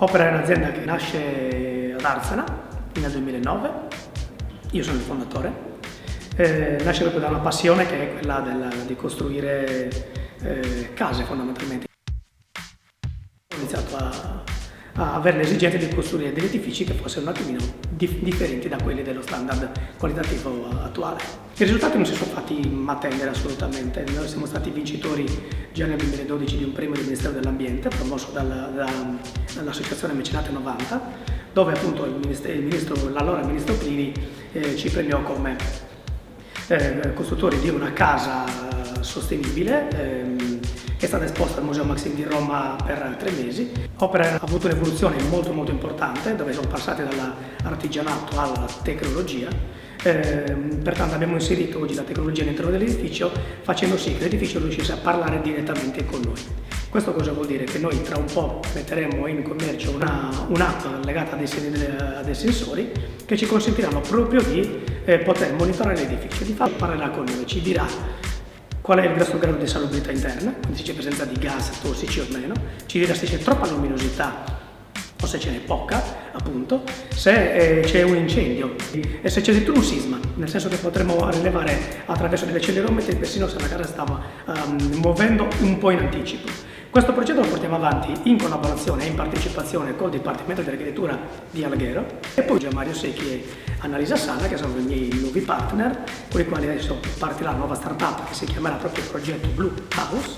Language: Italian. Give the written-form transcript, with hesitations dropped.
Opera è un'azienda che nasce ad Arzana nel 2009, io sono il fondatore, nasce proprio da una passione che è quella di costruire case fondamentalmente. Ho iniziato a avere l'esigenza di costruire degli edifici che fossero un attimino differenti da quelli dello standard qualitativo attuale. I risultati non si sono fatti attendere assolutamente, noi siamo stati vincitori già nel 2012 di un premio del Ministero dell'Ambiente promosso dall'associazione Mecenate 90, dove appunto l'allora ministro Clini ci premiò come costruttori di una casa sostenibile che è stata esposta al Museo Maxim di Roma per 3 mesi. L'opera ha avuto un'evoluzione molto importante, dove sono passati dall'artigianato alla tecnologia. Pertanto abbiamo inserito oggi la tecnologia all'interno dell'edificio, facendo sì che l'edificio riuscisse a parlare direttamente con noi. Questo cosa vuol dire? Che noi tra un po' metteremo in commercio un'app legata a dei sensori che ci consentiranno proprio di poter monitorare l'edificio, di fatto parlerà con noi, ci dirà qual è il nostro grado di salubrità interna, quindi se c'è presenza di gas tossici o meno, ci dirà se c'è troppa luminosità o se ce n'è poca, appunto, se c'è un incendio e se c'è addirittura un sisma, nel senso che potremo rilevare attraverso degli accelerometri persino se la casa stava muovendo un po' in anticipo. Questo progetto lo portiamo avanti in collaborazione e in partecipazione col Dipartimento di Architettura di Alghero e poi Mario Secchi e Annalisa Sanna, che sono i miei nuovi partner, con i quali adesso partirà la nuova startup che si chiamerà proprio Progetto Blue House.